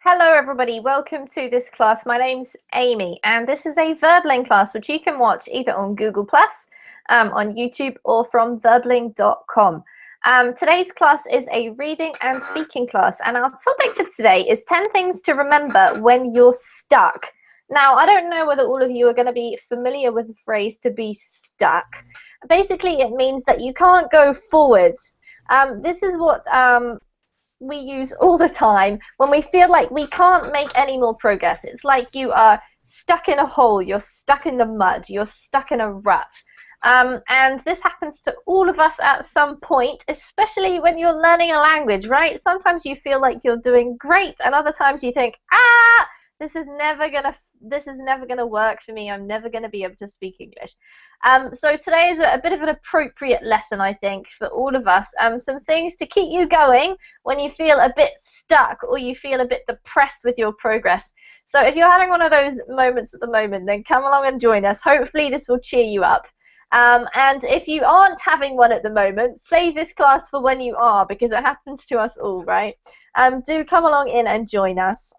Hello everybody, welcome to this class. My name's Amy and this is a Verbling class which you can watch either on Google+, on YouTube or from verbling.com. Today's class is a reading and speaking class and our topic for today is 10 things to remember when you're stuck. Now, I don't know whether all of you are going to be familiar with the phrase to be stuck. Basically, it means that you can't go forward. This is what we use all the time when we feel like we can't make any more progress. It's like you are stuck in a hole, you're stuck in the mud, you're stuck in a rut. And this happens to all of us at some point, especially when you're learning a language, right? Sometimes you feel like you're doing great, and other times you think, this is never gonna work for me. I'm never gonna be able to speak English. So today is a bit of an appropriate lesson, I think, for all of us. Some things to keep you going when you feel a bit stuck or you feel a bit depressed with your progress. So if you're having one of those moments at the moment, then come along and join us. Hopefully this will cheer you up. And if you aren't having one at the moment, save this class for when you are, because it happens to us all, right? Do come along in and join us.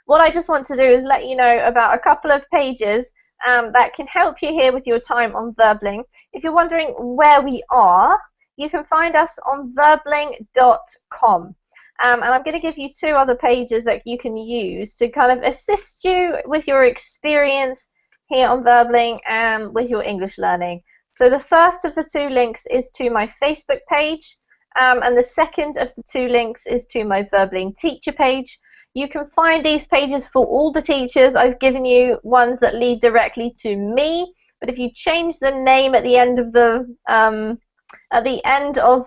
What I just want to do is let you know about a couple of pages that can help you here with your time on Verbling. If you're wondering where we are, you can find us on verbling.com. And I'm going to give you two other pages that you can use to kind of assist you with your experience here on Verbling and with your English learning. So the first of the two links is to my Facebook page, and the second of the two links is to my Verbling teacher page. You can find these pages for all the teachers. I've given you ones that lead directly to me, but if you change the name at the end of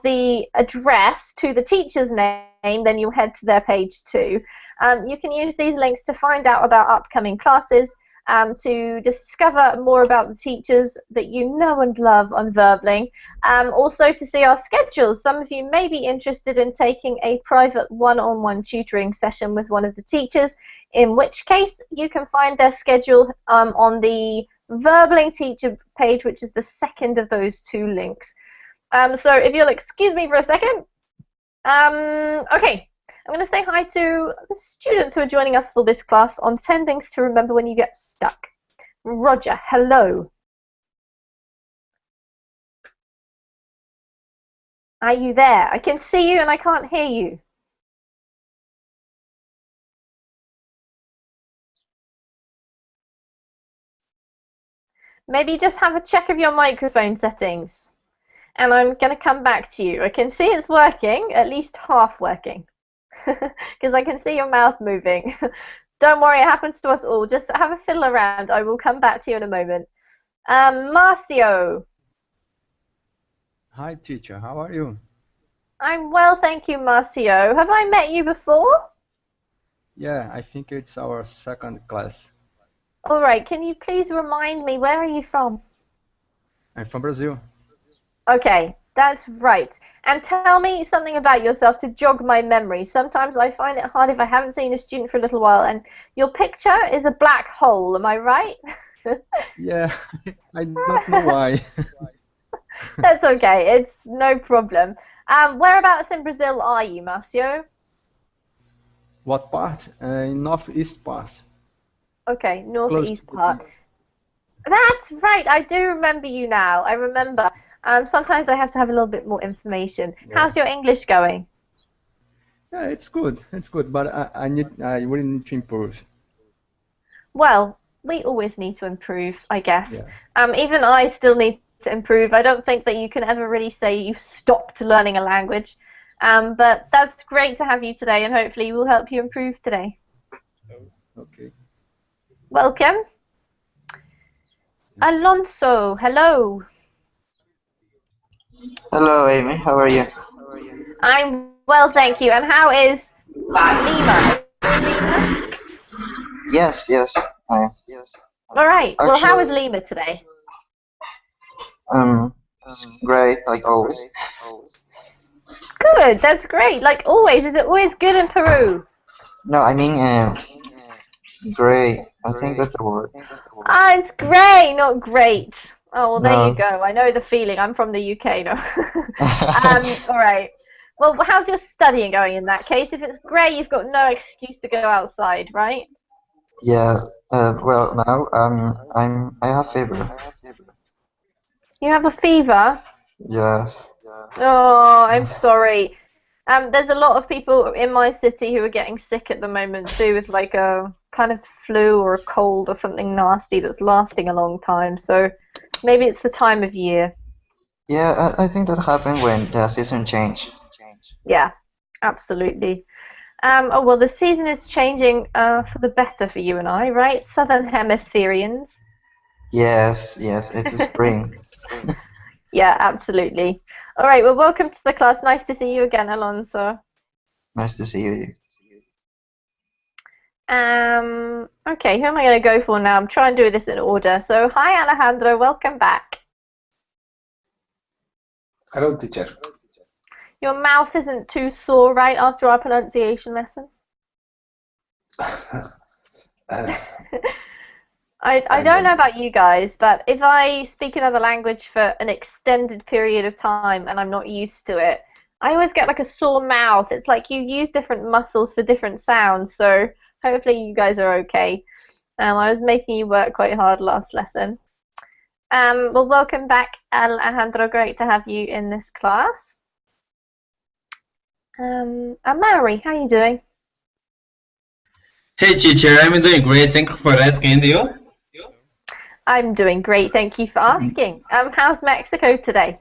the address to the teacher's name, then you'll head to their page too. You can use these links to find out about upcoming classes, to discover more about the teachers that you know and love on Verbling, also to see our schedules. Some of you may be interested in taking a private one-on-one tutoring session with one of the teachers, in which case you can find their schedule on the Verbling teacher page, which is the second of those two links. So if you'll excuse me for a second. Okay. I'm going to say hi to the students who are joining us for this class on 10 things to remember when you get stuck. Roger, hello. Are you there? I can see you and I can't hear you. Maybe just have a check of your microphone settings. And I'm going to come back to you. I can see it's working, at least half working. Because I can see your mouth moving. Don't worry, it happens to us all. Just have a fiddle around. I will come back to you in a moment. Marcio. Hi, teacher. How are you? I'm well, thank you, Marcio. Have I met you before? Yeah, I think it's our second class. All right, can you please remind me, where are you from? I'm from Brazil. Okay, that's right. And tell me something about yourself to jog my memory. Sometimes I find it hard if I haven't seen a student for a little while, and your picture is a black hole, am I right? Yeah, I don't know why. That's okay, it's no problem. Whereabouts in Brazil are you, Marcio? What part? Northeast part. Okay, Close to northeast the part. beach. That's right, I do remember you now. I remember. Sometimes I have to have a little bit more information. Yeah. How's your English going? Yeah, it's good. It's good, but I really need to improve. Well, we always need to improve, I guess. Yeah. Even I still need to improve. I don't think that you can ever really say you've stopped learning a language. But that's great to have you today, and hopefully we'll help you improve today. Okay. Welcome. Alonso, hello. Hello, Amy. How are you? I'm well, thank you. And how is Lima? Are you in Lima? Yes. I All right. Well, how is actually, Lima today? it's great like always. Good. That's great. Like always. Is it always good in Peru? No, I mean, great. I think that's the word. Ah, it's grey, not great. Oh, well, there you No. go. I know the feeling. I'm from the UK, no. All right. Well, how's your studying going in that case? If it's grey, you've got no excuse to go outside, right? Yeah. Well, now I have fever. You have a fever? Yes. Oh, I'm sorry. There's a lot of people in my city who are getting sick at the moment too, with like a kind of flu or a cold or something nasty that's lasting a long time. So maybe it's the time of year. Yeah, I think that happened when the season changed. Yeah, absolutely. Oh well, the season is changing for the better for you and I, right? Southern Hemispherians. Yes, yes, it's spring. Yeah, absolutely. All right, well, welcome to the class. Nice to see you again, Alonso. Nice to see you. Okay, who am I going to go for now? I'm trying to do this in order. So, hi, Alejandro. Welcome back. Hello, teacher. Your mouth isn't too sore, right, after our pronunciation lesson? Uh, I don't know about you guys, but if I speak another language for an extended period of time and I'm not used to it, I always get like a sore mouth. It's like you use different muscles for different sounds, so hopefully you guys are okay. I was making you work quite hard last lesson. Well, welcome back, Alejandro. Great to have you in this class. Mary, how are you doing? Hey teacher, I'm doing great. Thank you for asking. You? I'm doing great. Thank you for asking. How's Mexico today?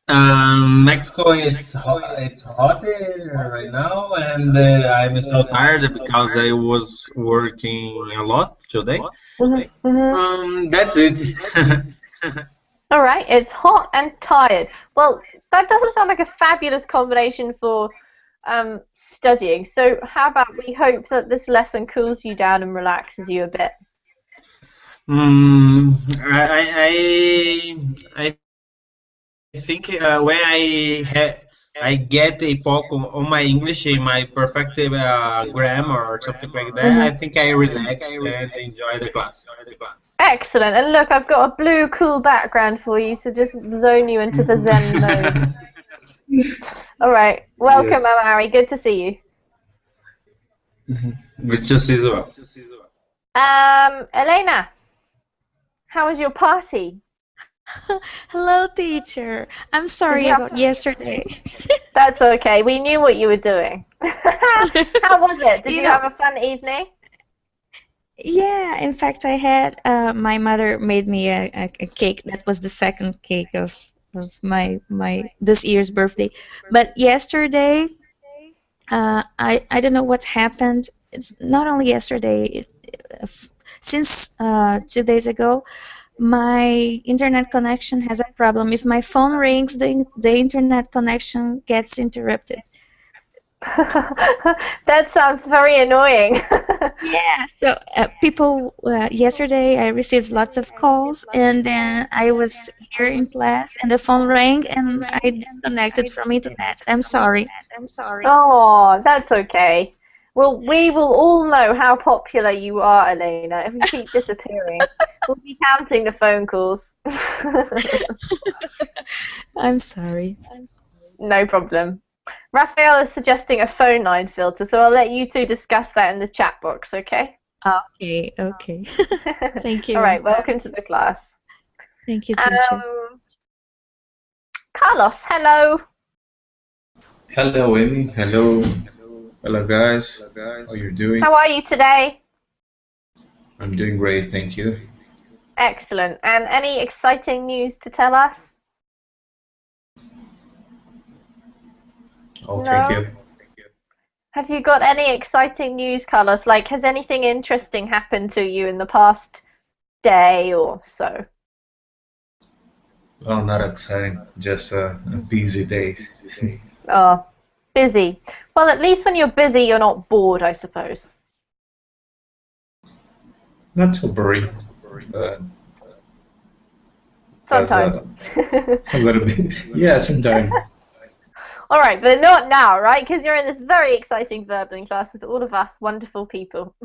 Mexico, it's hot right now, and I'm so tired because I was working a lot today. That's it. All right, it's hot and tired. Well, that doesn't sound like a fabulous combination for studying. So how about we hope that this lesson cools you down and relaxes you a bit? Mm, I think when I get a focus on my English, in my perfect grammar or something like that, I think I relax and enjoy the class. Excellent. And look, I've got a blue cool background for you to just zone you into the Zen mode. All right. Welcome, Yes. Amari. Good to see you. Which just as well. Elena, how was your party? Hello, teacher. I'm Did sorry you have about yesterday. That's okay. We knew what you were doing. How was it? Did You you know, have a fun evening? yeah, in fact, I had my mother made me a cake. That was the second cake of my this year's birthday. But yesterday, I don't know what happened. It's not only yesterday. Since 2 days ago, my internet connection has a problem. If my phone rings, the internet connection gets interrupted. That sounds very annoying. Yeah, so people, yesterday I received lots of calls, and then I was here in class, and the phone rang, and I disconnected from internet. I'm sorry. Oh, that's okay. Well, we will all know how popular you are, Elena, if you keep disappearing. We'll be counting the phone calls. I'm sorry. No problem. Raphael is suggesting a phone line filter, so I'll let you two discuss that in the chat box, okay? Okay, okay. Thank All you. right, welcome to the class. Thank you, teacher. Carlos, hello. Hello, Amy. Hello. Hello, guys. How you doing? How are you today? I'm doing great, thank you. Excellent. And any exciting news to tell us? Oh, No? thank you. Have you got any exciting news, Carlos? Like, has anything interesting happened to you in the past day or so? Well, not exciting, just a busy days. Oh, busy. Well, at least when you're busy, you're not bored, I suppose. Not so boring, but that's Sometimes. a little bit. Yeah, sometimes. All right, but not now, right? Because you're in this very exciting verbling class with all of us wonderful people.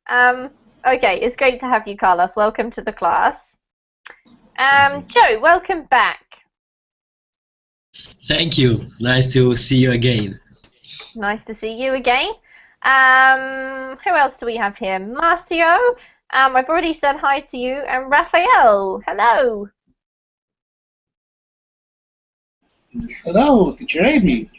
Okay, it's great to have you, Carlos. Welcome to the class. Joe, welcome back. Thank you. Nice to see you again. Nice to see you again. Who else do we have here? Marcio. I've already said hi to you, and Raphael. Hello. Hello, teacher Amy.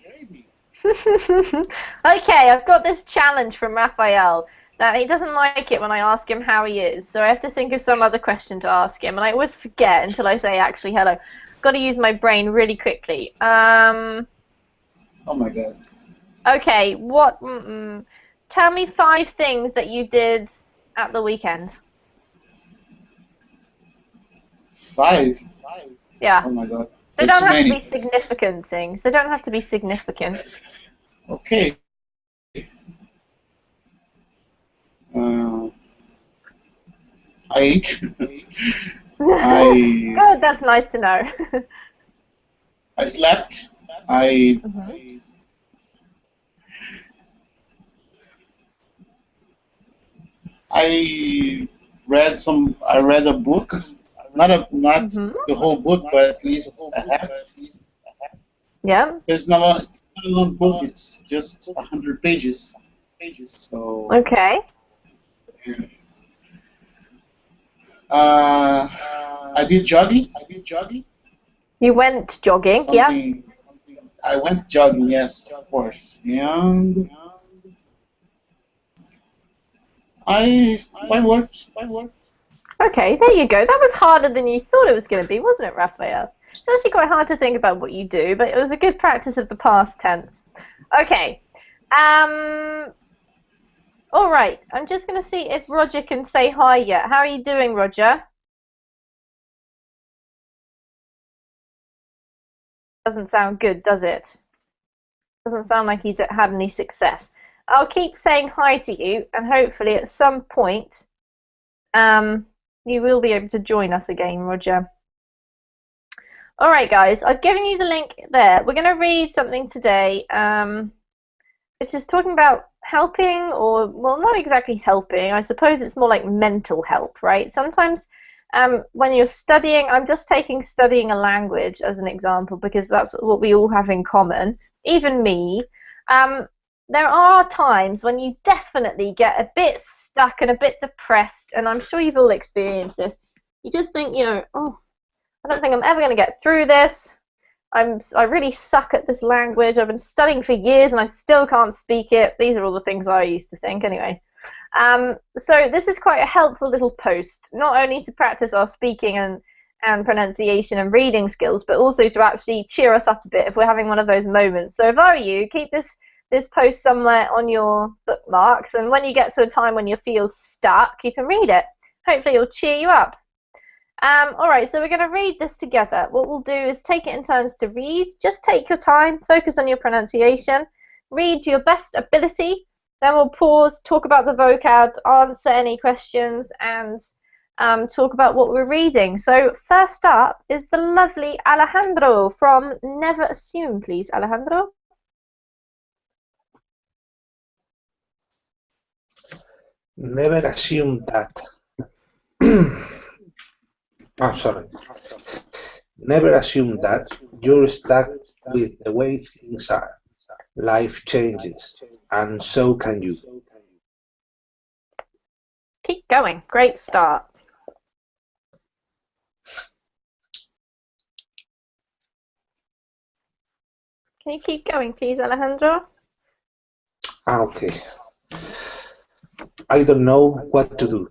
Okay, I've got this challenge from Raphael that he doesn't like it when I ask him how he is, so I have to think of some other question to ask him, and I always forget until I say actually hello. Got to use my brain really quickly. Oh my God. Okay, what? Tell me 5 things that you did at the weekend. 5. Yeah. Oh my God. They That's don't have to be many. significant things. They don't have to be significant. Okay. Uh, I ate. I Good, that's nice to know. I slept. I Mhm. I read some. I read a book. Not Mhm. the whole book, but at least a half. Yeah. It's not a long book. It's just 100 pages. So Okay. uh, I did jogging. You went jogging. Yeah. Something. I went jogging. Yes, of course. And I worked. Okay, there you go. That was harder than you thought it was going to be, wasn't it, Raphael? It's actually quite hard to think about what you do, but it was a good practice of the past tense. Okay. All right. I'm just going to see if Roger can say hi yet. How are you doing, Roger? Doesn't sound good, does it? Doesn't sound like he's had any success. I'll keep saying hi to you, and hopefully at some point, you will be able to join us again, Roger. All right, guys, I've given you the link there. We're going to read something today, which is talking about helping, or, well, not exactly helping. I suppose it's more like mental help, right? Sometimes when you're studying, I'm just taking studying a language as an example because that's what we all have in common, even me. There are times when you definitely get a bit stuck and a bit depressed, and I'm sure you've all experienced this. You just think, oh, I don't think I'm ever going to get through this. I really suck at this language. I've been studying for years and I still can't speak it. These are all the things I used to think anyway. So this is quite a helpful little post, not only to practice our speaking and pronunciation and reading skills, but also to actually cheer us up a bit if we're having one of those moments. So if I were you, keep this post somewhere on your bookmarks, and when you get to a time when you feel stuck, you can read it. Hopefully it'll cheer you up. All right, so we're going to read this together. What we'll do is take it in turns to read. Just take your time, focus on your pronunciation, read to your best ability, then we'll pause, talk about the vocab, answer any questions, and talk about what we're reading. So first up is the lovely Alejandro from Never Assume, please, Alejandro. Never assume that. Oh, sorry. Never assume that you're stuck with the way things are. Life changes, and so can you. Keep going. Great start. Can you keep going, please, Alejandro? Okay. I don't know what to do.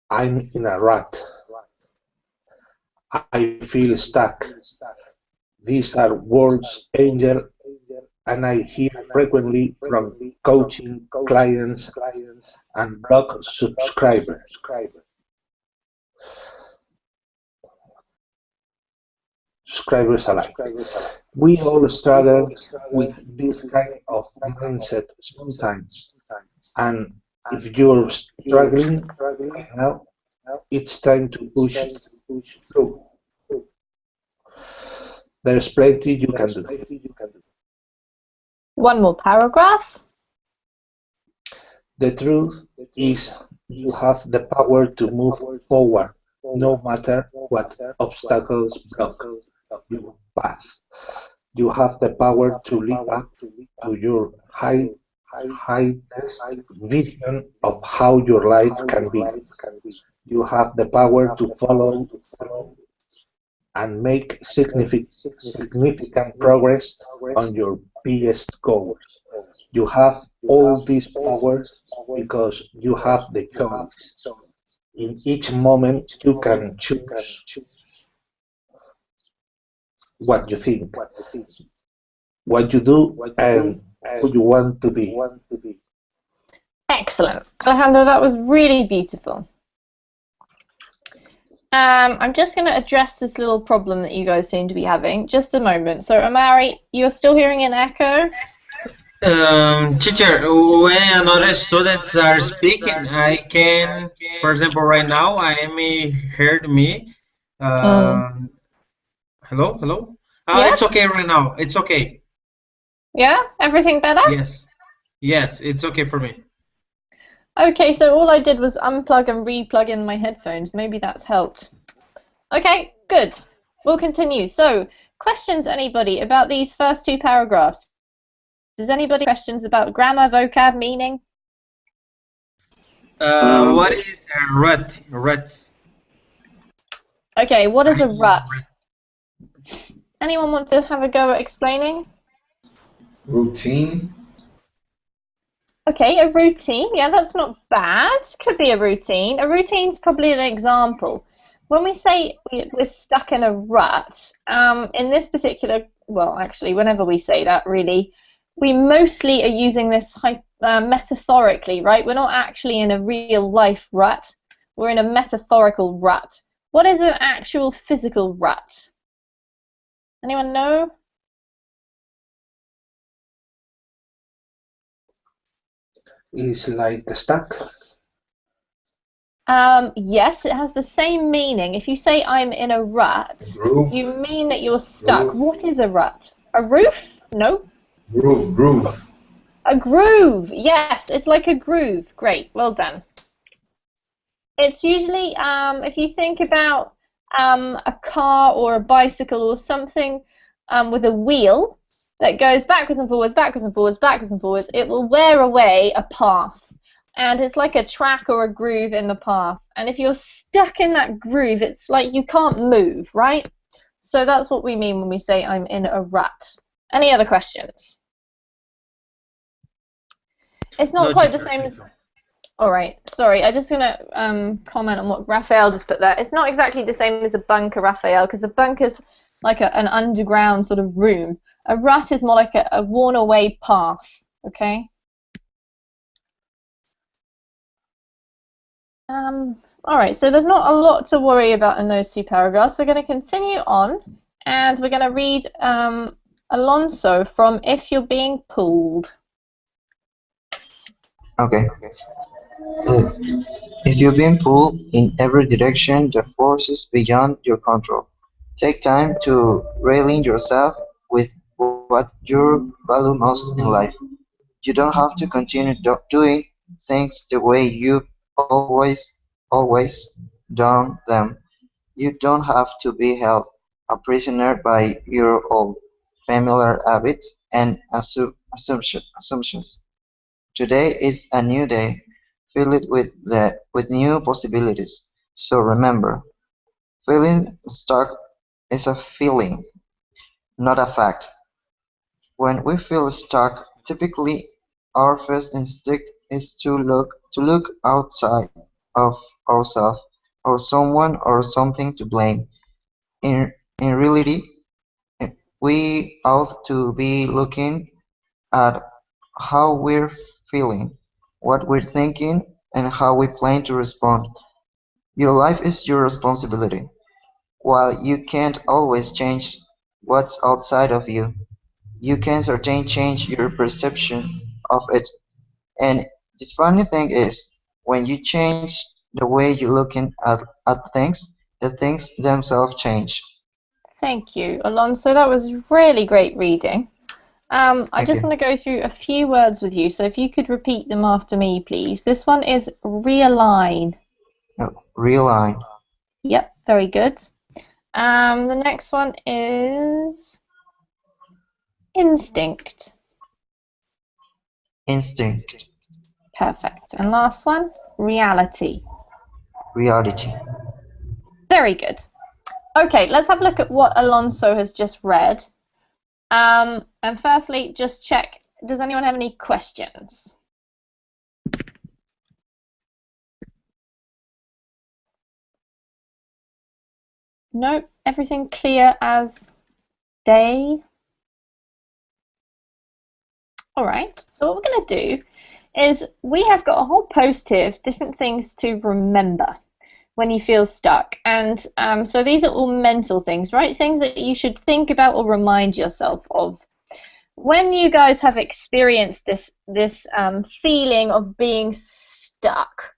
I'm in a rut. I feel stuck. These are words, Angel, and I hear frequently from coaching clients and blog subscribers. Subscribers alike. We all struggle with this kind of mindset sometimes. And if you're struggling right now, it's time to push through. There's plenty you can do. One more paragraph. The truth is you have the power to move forward no matter what obstacles block your path. You have the power to live up to your highest vision of how your life can be. You have the power to follow through and make significant progress on your biggest goals. You have all these powers because you have the choice. In each moment, you can choose what you think, what you do, and who you want to be. Excellent. Alejandro, that was really beautiful. I'm just going to address this little problem that you guys seem to be having. Just a moment. So, Amari, you're still hearing an echo? Teacher, when another students are speaking, I can, for example, right now, I may heard me. Hello, hello. Yeah? It's okay right now. It's okay. Yeah? Everything better? Yes, yes, it's okay for me. Okay, so all I did was unplug and re-plug in my headphones. Maybe that's helped. Okay, good. We'll continue. So, questions, anybody, about these first two paragraphs? Does anybody have questions about grammar, vocab, meaning? What is a rut? Ruts. Okay, what is a rut? Anyone want to have a go at explaining? Routine. Okay, a routine. Yeah, that's not bad. Could be a routine. A routine's probably an example. When we say we're stuck in a rut, in this particular, well, actually, whenever we say that, really, we mostly are using this metaphorically, right? We're not actually in a real life rut. We're in a metaphorical rut. What is an actual physical rut? Anyone know? Is like stuck. Yes, it has the same meaning. If you say I'm in a rut, Groove. you mean that you're stuck. Groove. What is a rut? A roof? No. Groove. A groove. Yes, it's like a groove. Great, well done. It's usually, if you think about a car or a bicycle or something with a wheel that goes backwards and forwards, backwards and forwards, backwards and forwards, it will wear away a path. And it's like a track or a groove in the path. And if you're stuck in that groove, it's like you can't move, right? So that's what we mean when we say I'm in a rut. Any other questions? It's not quite the same as... All right, sorry, I'm just going to comment on what Raphael just put there. It's not exactly the same as a bunker, Raphael, because a bunker's like an underground sort of room. A rut is more like a worn-away path, okay? All right, so there's not a lot to worry about in those two paragraphs. We're going to continue on, and we're going to read Alonso from If You're Being Pulled. Okay. If you've been pulled in every direction, the force is beyond your control. Take time to realign yourself with what you value most in life. You don't have to continue doing things the way you've always done them. You don't have to be held a prisoner by your old familiar habits and assumptions. Today is a new day, filled with new possibilities. So remember, feeling stuck is a feeling, not a fact. When we feel stuck, typically our first instinct is to look outside of ourselves or someone or something to blame. In reality, we ought to be looking at how we're feeling, what we're thinking, and how we plan to respond. Your life is your responsibility. While you can't always change what's outside of you, you can certainly change your perception of it. And the funny thing is, when you change the way you're looking at things, the things themselves change. Thank you, Alonso. That was really great reading. I Thank just you. want to go through a few words with you, so if you could repeat them after me, please. This one is realign. No, realign. Yep, very good. The next one is instinct. Instinct. Perfect. And last one, reality. Reality. Very good. Okay, let's have a look at what Alonso has just read. And firstly, just check, does anyone have any questions? Nope, everything clear as day. All right, so what we're going to do is we have got a whole post here of different things to remember when you feel stuck. And so these are all mental things, right? Things that you should think about or remind yourself of. When you guys have experienced this feeling of being stuck,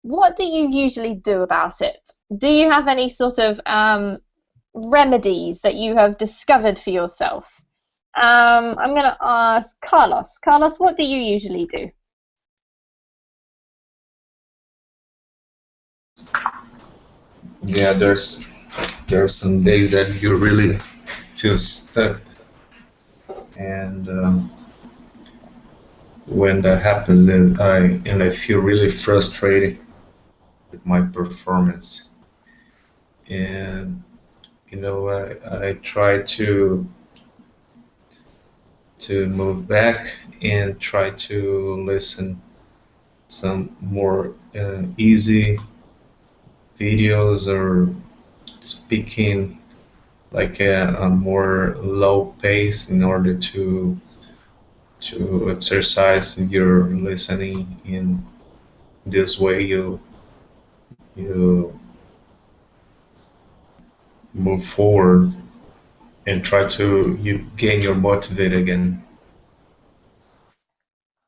what do you usually do about it? Do you have any sort of remedies that you have discovered for yourself? I'm going to ask Carlos. Carlos, what do you usually do? Yeah, there's some days that you really feel stuck, and when that happens, then I feel really frustrated with my performance, and I try to move back and try to listen some more easy videos or speaking like a more low pace in order to exercise your listening. In this way you move forward and try to you gain your motivate again.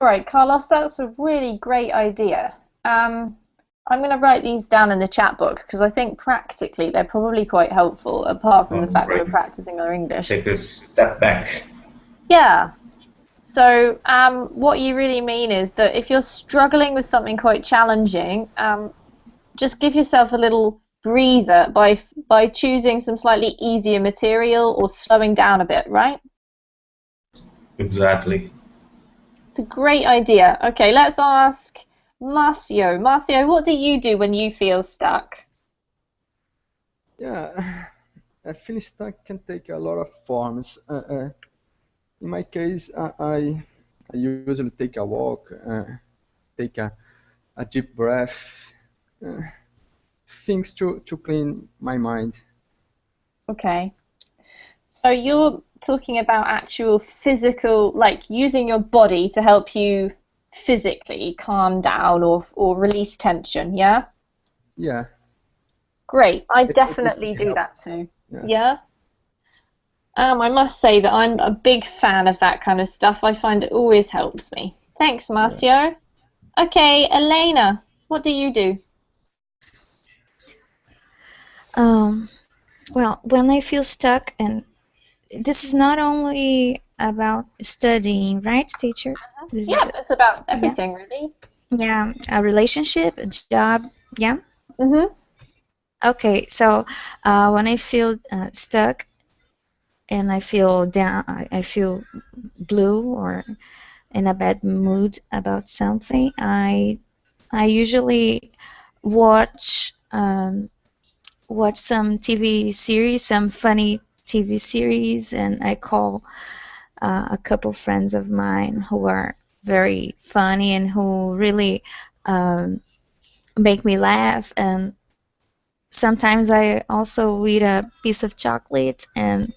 All right, Carlos, that's a really great idea. I'm going to write these down in the chat box because I think practically they're probably quite helpful, apart from the fact that we're practicing our English. Take a step back. Yeah. So what you really mean is that if you're struggling with something quite challenging, just give yourself a little breather by choosing some slightly easier material or slowing down a bit, right? Exactly. It's a great idea. Okay, let's ask Marcio. Marcio, what do you do when you feel stuck? Yeah, I feel stuck can take a lot of forms. In my case, I usually take a walk, take a deep breath, uh, things to clean my mind. Okay. So you're talking about actual physical, like using your body to help you physically calm down or release tension, yeah? Yeah. Great. I It definitely do that helps. too. Yeah. Yeah? I must say that I'm a big fan of that kind of stuff. I find it always helps me. Thanks, Marcio. Okay, Elena, what do you do? Well, when I feel stuck, and this is not only about studying, right, teacher? This Yeah, is, it's about yeah, everything, really. yeah, a relationship, a job, yeah. Mm-hmm. Okay, so when I feel stuck and I feel down, I feel blue or in a bad mood about something, I usually watch watch some TV series, some funny TV series, and I call a couple friends of mine who are very funny and who really um, make me laugh. And sometimes I also eat a piece of chocolate and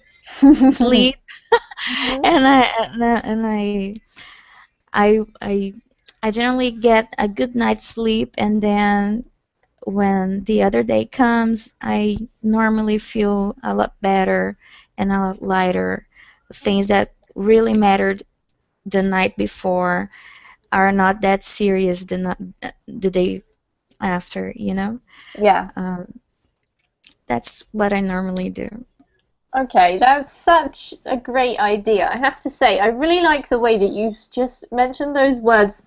sleep. and I and I I generally get a good night's sleep, and then when the other day comes, I normally feel a lot better and a lot lighter. Things that really mattered the night before are not that serious the day after, you know? Yeah. That's what I normally do. Okay, that's such a great idea. I have to say, I really like the way that you just mentioned those words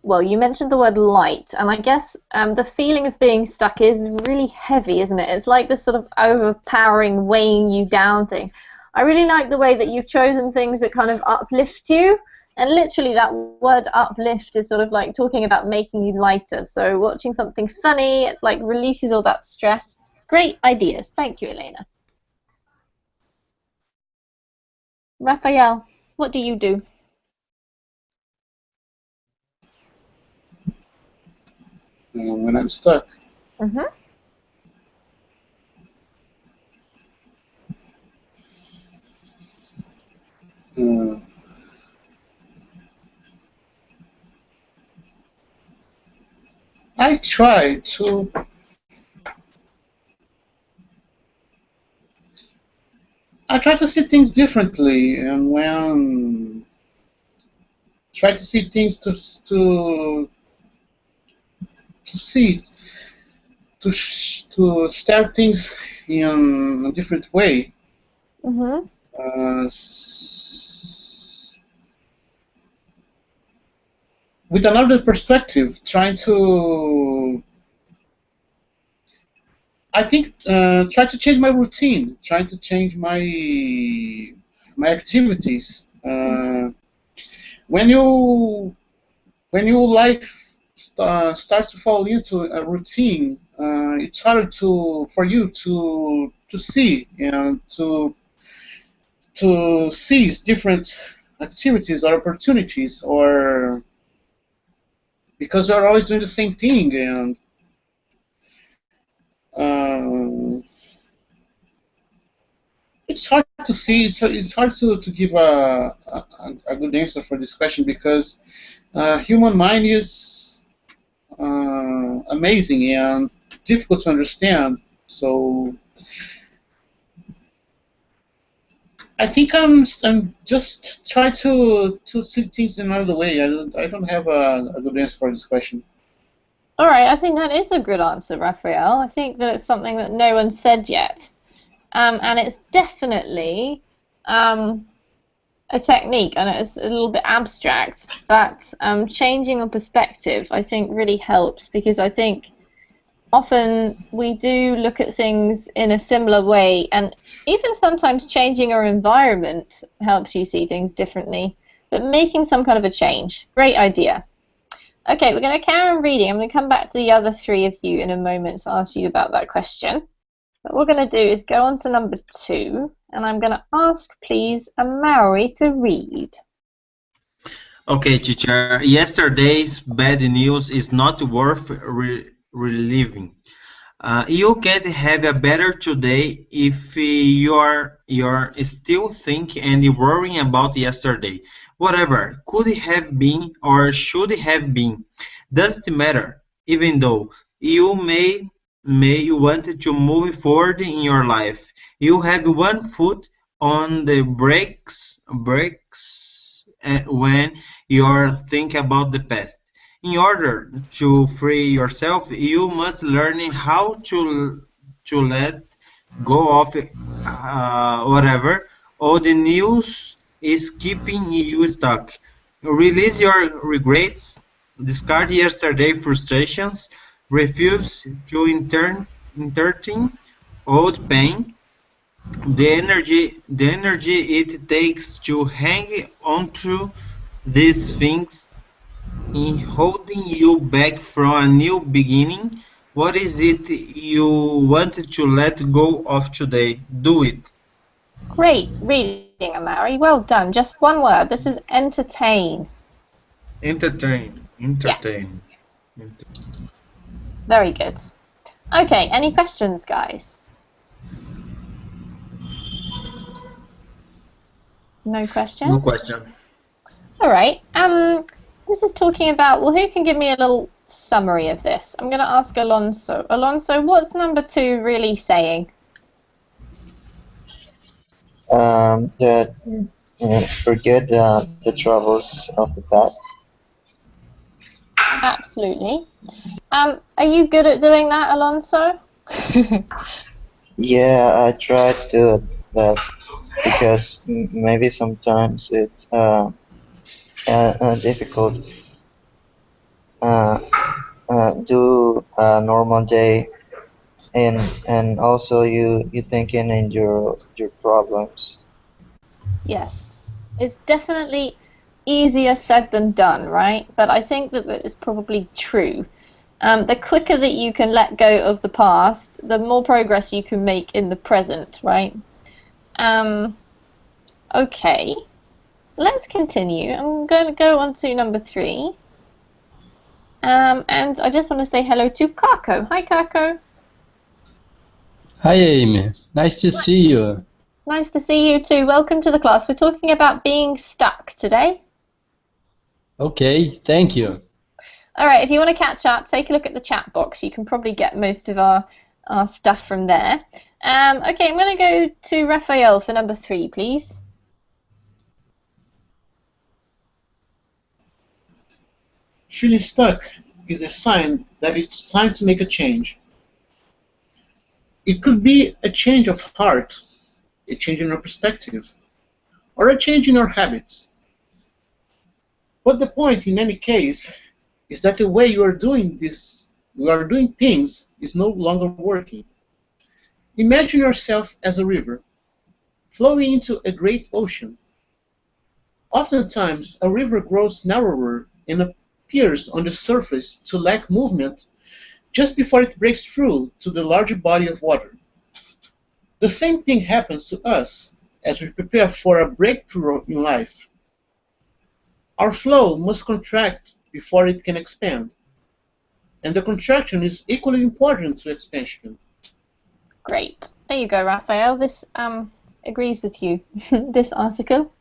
well, you mentioned the word light, and I guess the feeling of being stuck is really heavy, isn't it? It's like this sort of overpowering, weighing you down thing. I really like the way that you've chosen things that kind of uplift you, and literally that word uplift is sort of like talking about making you lighter. So watching something funny, it like releases all that stress. Great ideas. Thank you, Elena. Raphael, what do you do? When I'm stuck. Mm-hmm. I try to see things differently, and when try to see things to see to start things in a different way. Mm-hmm. With another perspective, trying to try to change my routine, trying to change my activities. When your life starts to fall into a routine, it's harder for you to see and to seize different activities or opportunities, or because you're always doing the same thing, and it's hard to see. It's hard to give a good answer for this question, because human mind is amazing and difficult to understand. So I think I'm just trying to see things in another way. I don't have a good answer for this question. All right, I think that is a good answer, Raphael. I think that it's something that no one said yet. And it's definitely a technique, and it's a little bit abstract, but changing your perspective, I think, really helps, because I think often we do look at things in a similar way, and even sometimes changing our environment helps you see things differently, but making some kind of a change. Great idea. Okay, we're going to carry on reading. I'm going to come back to the other three of you in a moment to ask you about that question. What we're going to do is go on to number 2, and I'm going to ask, please, Amaury to read. Okay, teacher. Yesterday's bad news is not worth reliving. You can have a better today if you're still thinking and worrying about yesterday. Whatever could have been or should have been doesn't matter. Even though you may want to move forward in your life, you have one foot on the brakes when you're thinking about the past. In order to free yourself, you must learn how to let go of whatever all the news is keeping you stuck. Release your regrets, discard yesterday frustrations, refuse to entertain old pain. The energy it takes to hang onto these things in holding you back from a new beginning. What is it you want to let go of today? Do it. Great reading, Amaury. Well done. Just one word. This is entertain. Entertain. Yeah. Very good. Okay, any questions, guys? No questions? No question. All right. This is talking about, well, who can give me a little summary of this? I'm going to ask Alonso. Alonso, what's number 2 really saying? That forget the troubles of the past. Absolutely. Are you good at doing that, Alonso? Yeah, I try to do that because maybe sometimes it's difficult. uh, do a normal day, and also you thinking in your problems. Yes, it's definitely easier said than done, right? But I think that that is probably true. The quicker that you can let go of the past, the more progress you can make in the present, right? Um, okay, let's continue. I'm going to go on to number 3. And I just want to say hello to Kako. Hi, Kako. Hi, Amy. Nice to see you. Nice to see you too. Welcome to the class. We're talking about being stuck today. Okay, thank you. All right, if you want to catch up, take a look at the chat box. You can probably get most of our stuff from there. Okay, I'm going to go to Raphael for number 3, please. Feeling stuck is a sign that it's time to make a change. It could be a change of heart, a change in our perspective, or a change in our habits. But the point in any case is that the way you are doing things is no longer working. Imagine yourself as a river flowing into a great ocean. Oftentimes, a river grows narrower and appears on the surface to lack movement just before it breaks through to the larger body of water. The same thing happens to us as we prepare for a breakthrough in life. Our flow must contract before it can expand, and the contraction is equally important to expansion. Great. There you go, Raphael. This agrees with you, this article.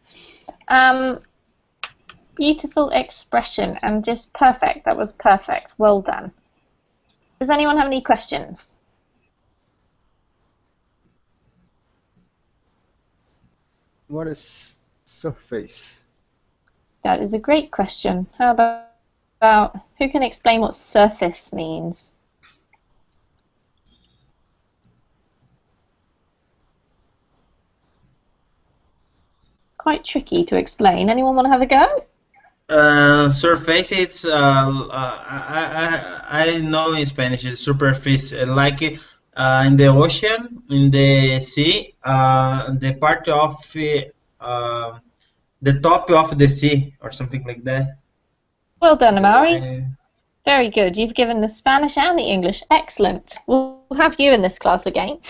Beautiful expression and just perfect. That was perfect. Well done. Does anyone have any questions? What is surface? That is a great question. How about who can explain what surface means? Quite tricky to explain. Anyone want to have a go? Surface, it's I know in Spanish it's superficie, like in the ocean, in the sea, the part of the top of the sea or something like that. Well done, The Amari. line. Very good. You've given the Spanish and the English. Excellent. We'll have you in this class again.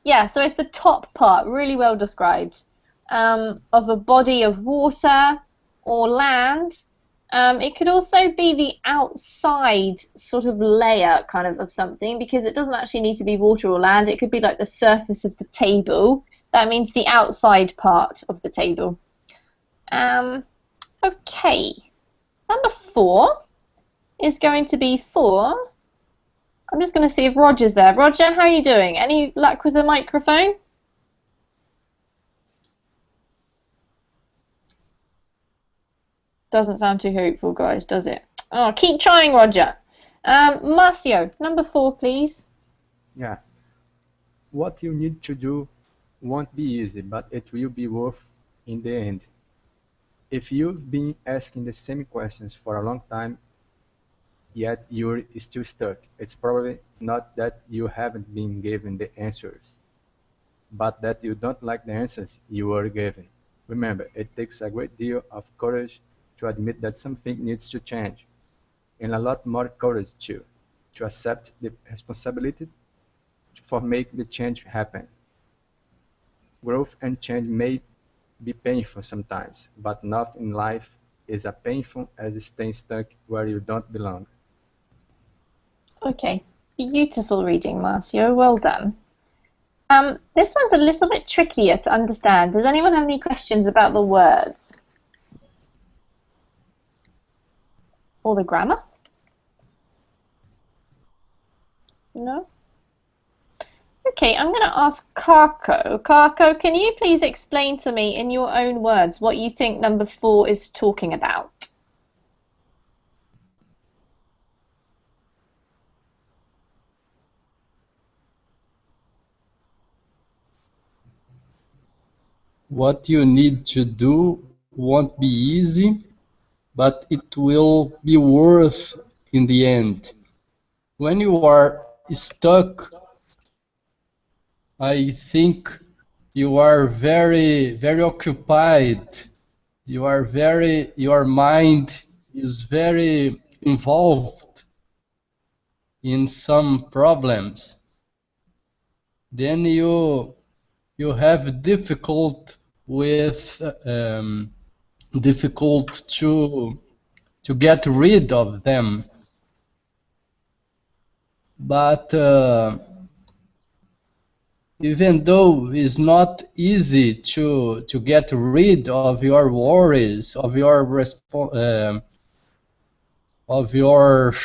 Yeah, so it's the top part, really well described, of a body of water or land. It could also be the outside sort of layer kind of something, because it doesn't actually need to be water or land. It could be like the surface of the table. That means the outside part of the table. Okay. Number 4 is going to be for... I'm just going to see if Roger's there. Roger, how are you doing? Any luck with the microphone? Doesn't sound too hopeful, guys, does it? Oh, keep trying, Roger. Marcio, number 4, please. Yeah. What you need to do won't be easy, but it will be worth in the end. If you've been asking the same questions for a long time, yet you're still stuck, it's probably not that you haven't been given the answers, but that you don't like the answers you were given. Remember, it takes a great deal of courage to admit that something needs to change, and a lot more courage too, to accept the responsibility for making the change happen. Growth and change may be painful sometimes, but nothing in life is as painful as staying stuck where you don't belong. Okay, beautiful reading, Marcio. Well done. This one's a little bit trickier to understand. Does anyone have any questions about the words? Or the grammar? No? Okay, I'm going to ask Kako. Kako, can you please explain to me in your own words what you think number 4 is talking about? What you need to do won't be easy, but it will be worth in the end. When you are stuck, I think you are very occupied. Your mind is very involved in some problems. Then you have difficult to get rid of them. But even though it's not easy to get rid of your worries, of your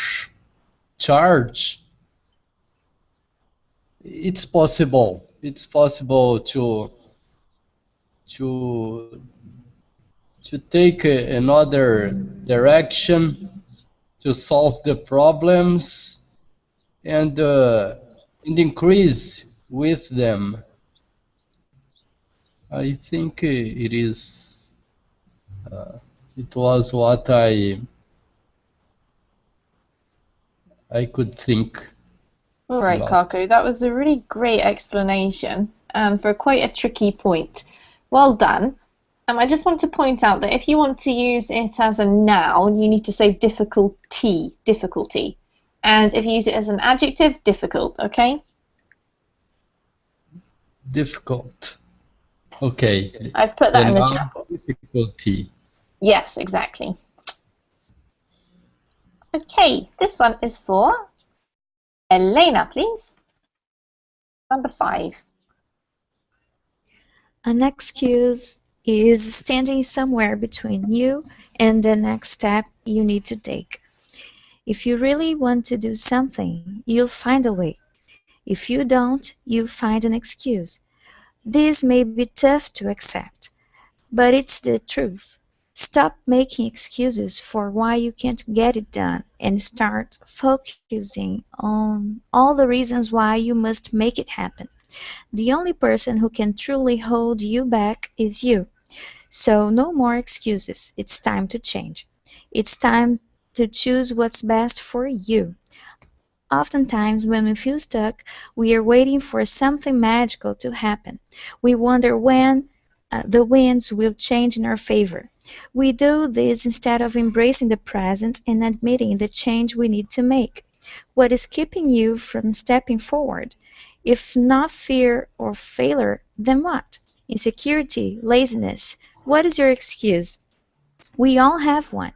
charge, it's possible. It's possible to to take another direction to solve the problems and increase with them. I think it was what I could think All right, about. Kako, that was a really great explanation for quite a tricky point. Well done. I just want to point out that if you want to use it as a noun, you need to say difficulty. And if you use it as an adjective, difficult, okay? Difficult. Okay. I've put that in the chat box. Difficulty. Yes, exactly. Okay, this one is for Elena, please. Number 5. An excuse is standing somewhere between you and the next step you need to take. If you really want to do something, you'll find a way. If you don't, you'll find an excuse. This may be tough to accept, but it's the truth. Stop making excuses for why you can't get it done and start focusing on all the reasons why you must make it happen. The only person who can truly hold you back is you. So no more excuses. It's time to change. It's time to choose what's best for you. Oftentimes, when we feel stuck, we are waiting for something magical to happen. We wonder when the winds will change in our favor. We do this instead of embracing the present and admitting the change we need to make. What is keeping you from stepping forward? If not fear or failure, then what? Insecurity, laziness. What is your excuse? We all have one.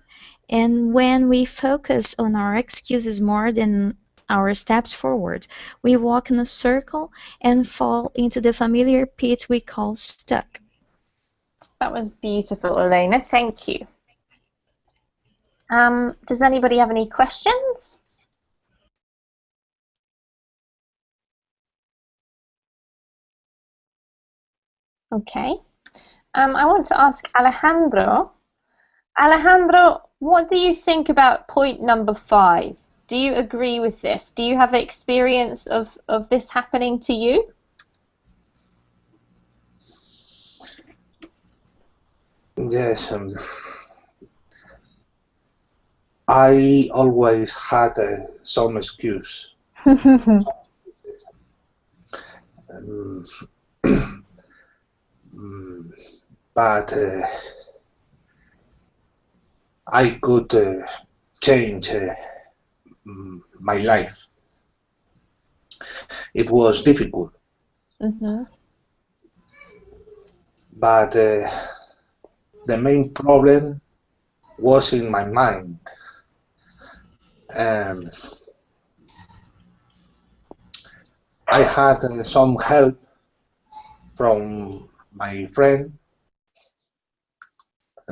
And when we focus on our excuses more than our steps forward, we walk in a circle and fall into the familiar pit we call stuck. That was beautiful, Elena. Thank you. Does anybody have any questions? Okay. I want to ask Alejandro. Alejandro, what do you think about point number 5? Do you agree with this? Do you have experience of this happening to you? Yes, I always had some excuse. Um, but I could change my life. It was difficult, but the main problem was in my mind. I had some help from my friend,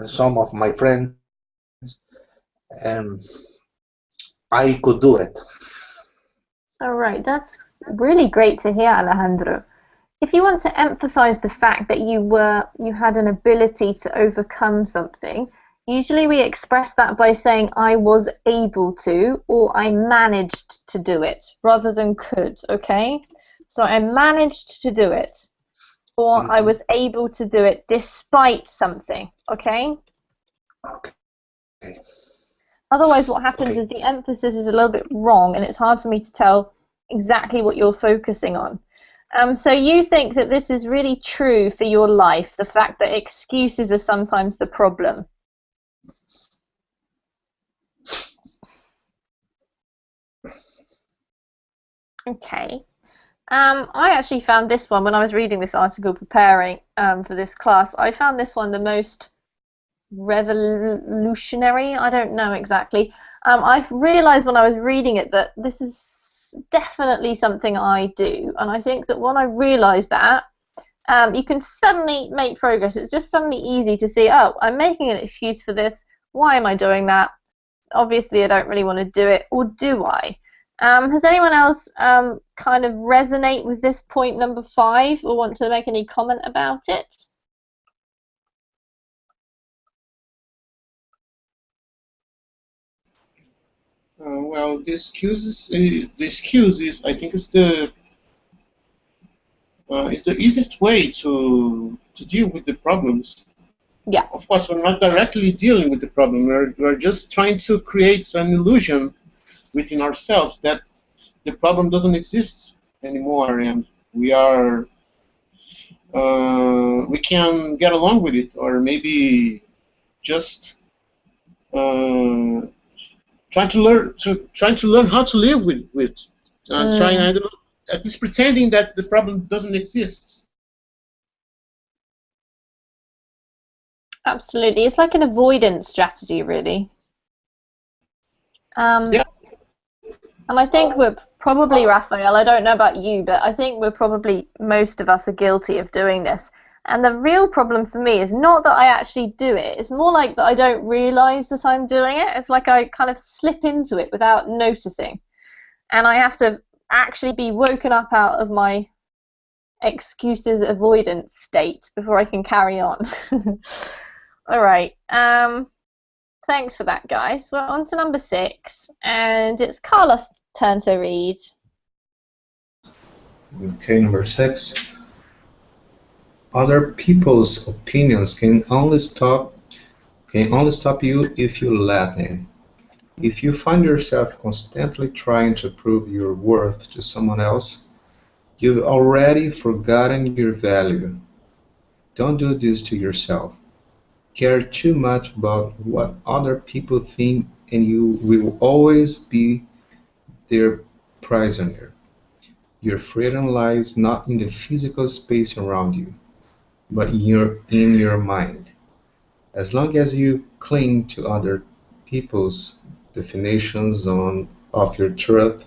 some of my friends, and I could do it. All right, that's really great to hear, Alejandro. If you want to emphasize the fact that you had an ability to overcome something, usually we express that by saying I was able to or I managed to do it rather than could, okay? So I managed to do it or I was able to do it despite something, okay? Okay. Otherwise, what happens is the emphasis is a little bit wrong, and it's hard for me to tell exactly what you're focusing on. So you think that this is really true for your life, the fact that excuses are sometimes the problem? Okay. I actually found this one when I was reading this article preparing for this class. I found this one the most revolutionary. I don't know exactly. I've realized when I was reading it that this is definitely something I do, and I think that when I realized that, you can suddenly make progress. It's just suddenly easy to see, oh, I'm making an excuse for this. Why am I doing that? Obviously, I don't really want to do it, or do I? Has anyone else kind of resonate with this point number 5 or want to make any comment about it? Well, the excuses, I think, is the easiest way to deal with the problems. Yeah. Of course, we're not directly dealing with the problem. We're just trying to create an illusion within ourselves that the problem doesn't exist anymore, and we can get along with it, or maybe just trying to learn how to live with trying, I don't know, at least pretending that the problem doesn't exist. Absolutely. It's like an avoidance strategy, really. Yeah. And I think we're probably, Raphael, I don't know about you, but I think we're probably, most of us are guilty of doing this. And the real problem for me is not that I actually do it. It's more like that I don't realize that I'm doing it. It's like I kind of slip into it without noticing. And I have to actually be woken up out of my excuses avoidance state before I can carry on. All right. Thanks for that, guys. We're on to number 6, and it's Carlos' turn to read. Okay, number 6. Other people's opinions can only stop you if you let them. If you find yourself constantly trying to prove your worth to someone else, you've already forgotten your value. Don't do this to yourself. Care too much about what other people think, and you will always be their prisoner. Your freedom lies not in the physical space around you, but in your mind. As long as you cling to other people's definitions of your truth,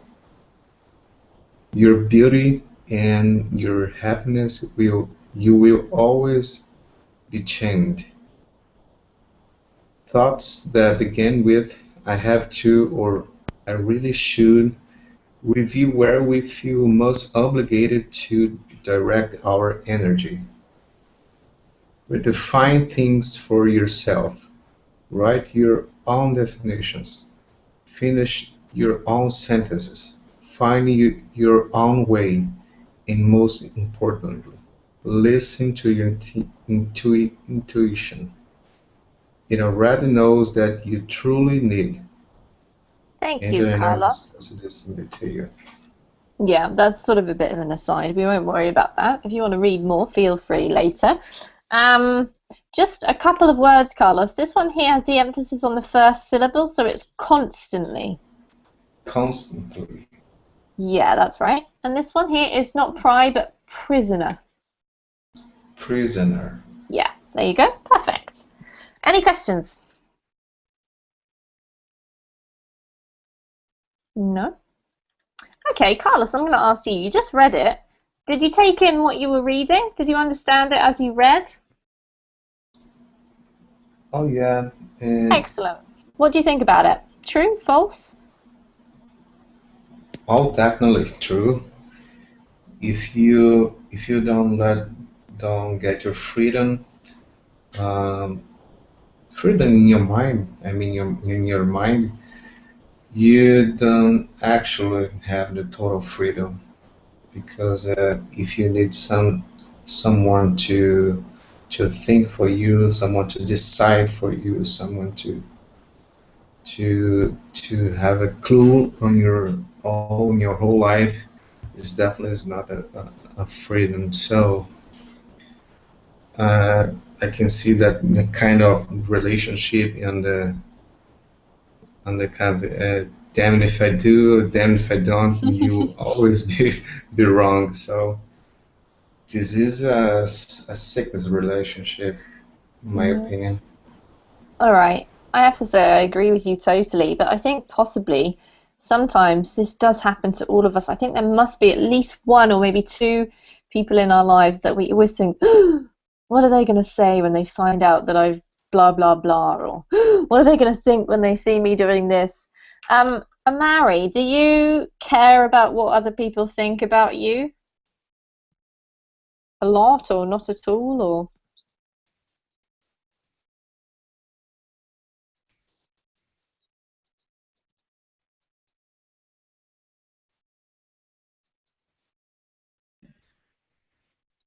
your beauty, and your happiness, you will always be chained. Thoughts that begin with "I have to" or "I really should" reveal where we feel most obligated to direct our energy. Redefine things for yourself. Write your own definitions. Finish your own sentences. Find your own way. And most importantly, listen to your intuition. It already knows that you truly need. Thank And you, I know Carlos. this in detail. Yeah, that's sort of a bit of an aside. We won't worry about that. If you want to read more, feel free later. Just a couple of words, Carlos. This one here has the emphasis on the first syllable, so it's constantly. Constantly. Yeah, that's right. And this one here is not pry, but prisoner. Prisoner. Yeah, there you go. Perfect. Any questions? No? Okay, Carlos, I'm going to ask you. You just read it. Did you take in what you were reading? Did you understand it as you read? Oh, yeah. Excellent. What do you think about it? True? False? Oh, definitely true. If you don't get your freedom, freedom in your mind. I mean, in your mind, you don't actually have the total freedom, because if you need someone to think for you, someone to decide for you, someone to have a clue on your whole life is definitely is not a freedom. So I can see that the kind of relationship and the kind of damn it if I do, damn it if I don't, you always be wrong. So this is a sickness relationship, in my opinion. All right. I have to say I agree with you totally, but I think possibly sometimes this does happen to all of us. I think there must be at least one or maybe two people in our lives that we always think, what are they going to say when they find out that I've blah, blah, blah, or what are they going to think when they see me doing this? Amari, do you care about what other people think about you? A lot or not at all, or?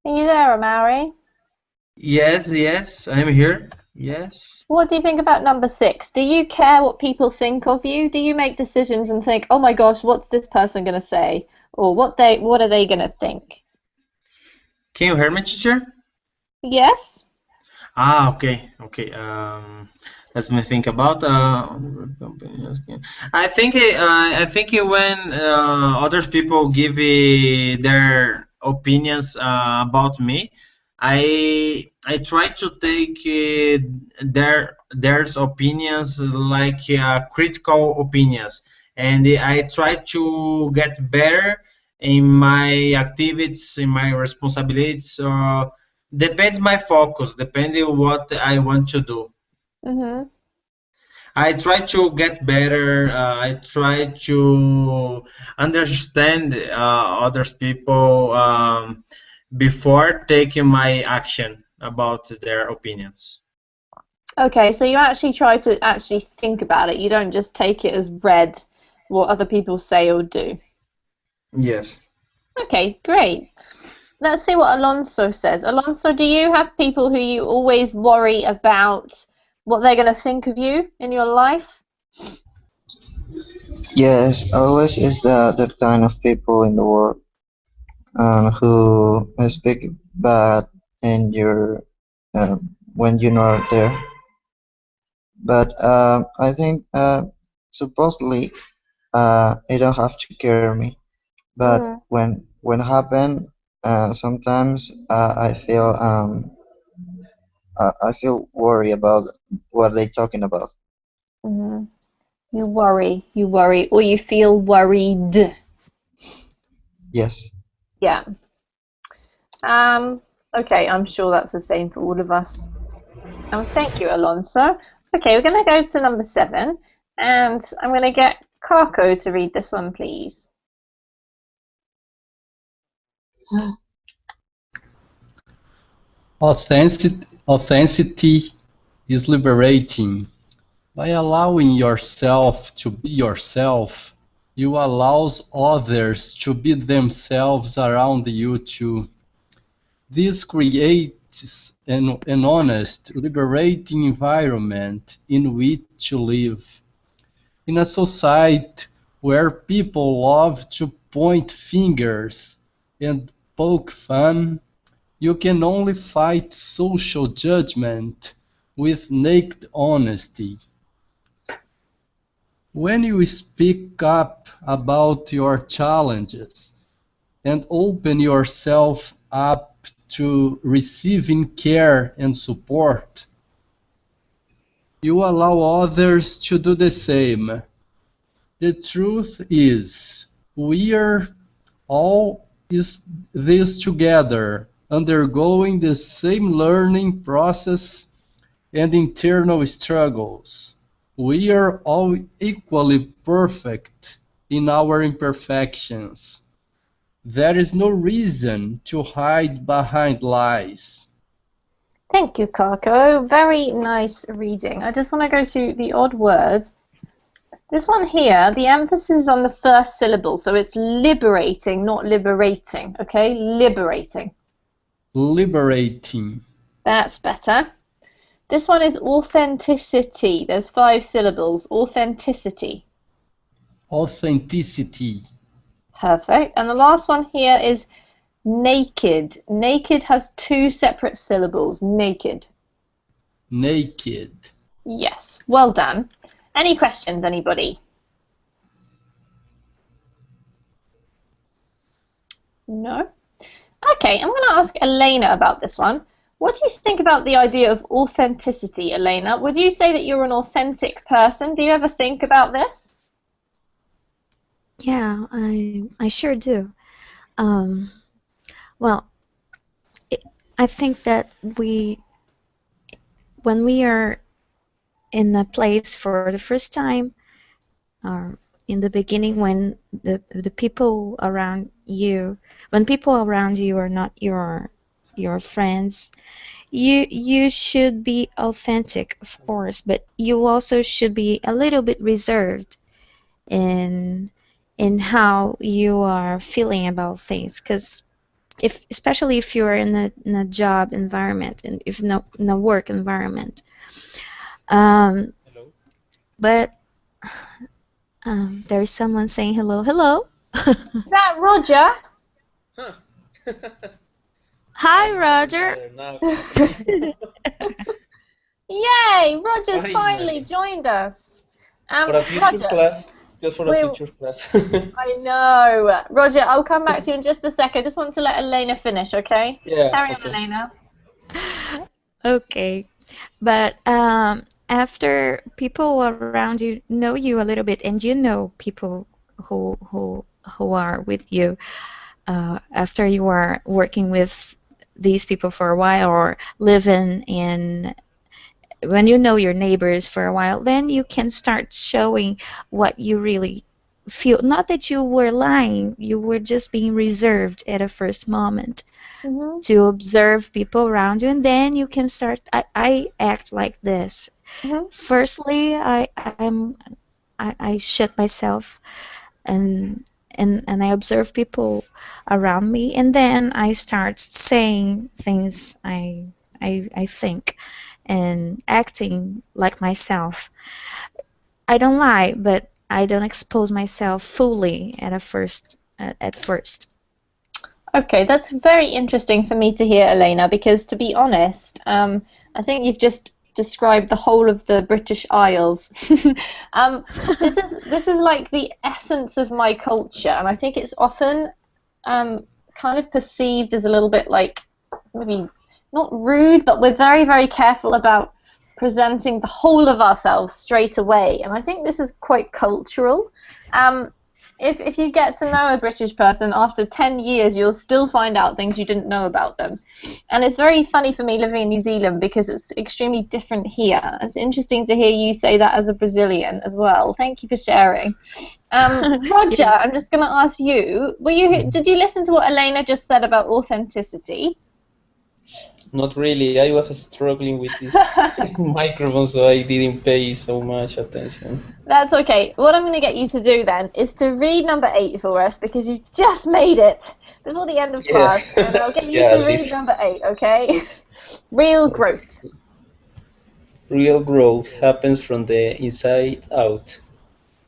Are you there, Amari? Yes, I'm here. Yes. What do you think about number 6? Do you care what people think of you? Do you make decisions and think, oh my gosh, what's this person going to say? Or what are they going to think? Can you hear me, teacher? Yes? Okay. Let me think about I think when other people give their opinions about me, I try to take their opinions like critical opinions, and I try to get better in my activities, in my responsibilities. Depends my focus, depending what I want to do. Mm-hmm. I try to get better. I try to understand other people before taking my action about their opinions. Okay, so you actually try to actually think about it. You don't just take it as read what other people say or do. Yes. Okay, great. Let's see what Alonso says. Alonso, do you have people who you always worry about what they're going to think of you in your life? Yes, always is that kind of people in the world who speak bad in your when you're not there. But I think supposedly it don't have to care me. But Mm, when happen, sometimes I feel worry about what they talking about. mm-hmm. You worry, or you feel worried. Yes. Yeah. Okay, I'm sure that's the same for all of us. Thank you, Alonso. Okay, we're going to go to number 7, and I'm going to get Kako to read this one, please. Authenticity is liberating. By allowing yourself to be yourself, you allow others to be themselves around you too. This creates an honest, liberating environment in which to live. In a society where people love to point fingers and poke fun, you can only fight social judgment with naked honesty. When you speak up about your challenges and open yourself up to receiving care and support, you allow others to do the same. The truth is, we're all is this together, undergoing the same learning process and internal struggles. We are all equally perfect in our imperfections. There is no reason to hide behind lies. Thank you, Kako. Very nice reading. I just want to go through the odd word. This one here, the emphasis is on the first syllable, so it's liberating, not liberating, okay? Liberating. Liberating. That's better. This one is authenticity. There's 5 syllables. Authenticity. Authenticity. Perfect. And the last one here is naked. Naked has 2 separate syllables. Naked. Naked. Yes. Well done. Any questions, anybody? No? Okay, I'm going to ask Elena about this one. What do you think about the idea of authenticity, Elena? Would you say that you're an authentic person? Do you ever think about this? Yeah, I sure do. Um, well, I think that when we are in a place for the first time, or in the beginning, when the people around you, when people around you are not your friends, you should be authentic, of course, but you also should be a little bit reserved in how you are feeling about things, because especially if you're in a job environment, and if no in a work environment. um, Hello. but there is someone saying hello. Hello. Is that Roger? Huh. Hi, I know Roger. better now. Yay! Roger's finally Finally. joined us. For a future Roger, class. Just for a we, future class. I know. Roger, I'll come back to you in just a second. I just want to let Elena finish, okay? Yeah, Carry on, okay. Elena. Okay, but after people around you know you a little bit, and you know people who are with you, after you are working with these people for a while, or living in, when you know your neighbors for a while, then you can start showing what you really feel. Not that you were lying, you were just being reserved at a first moment Mm-hmm. to observe people around you, and then you can start. I act like this. Mm-hmm. Firstly, I shut myself, and and I observe people around me, and then I start saying things I think, and acting like myself. I don't lie, but I don't expose myself fully at first. Okay, that's very interesting for me to hear, Elena, because to be honest, I think you've just described the whole of the British Isles. um, this is like the essence of my culture, and I think it's often kind of perceived as a little bit like maybe not rude, but we're very, very careful about presenting the whole of ourselves straight away, and I think this is quite cultural. Um, if you get to know a British person after 10 years, you'll still find out things you didn't know about them. And it's very funny for me living in New Zealand because it's extremely different here. It's interesting to hear you say that as a Brazilian as well. Thank you for sharing. Roger, Yeah. I'm just going to ask you, did you listen to what Elena just said about authenticity? Not really. I was struggling with this microphone, so I didn't pay so much attention. That's okay. What I'm going to get you to do then is to read number 8 for us because you just made it before the end of Yeah. class, and I'll get you Yeah, to read number 8, okay? Real growth. real growth happens from the inside out.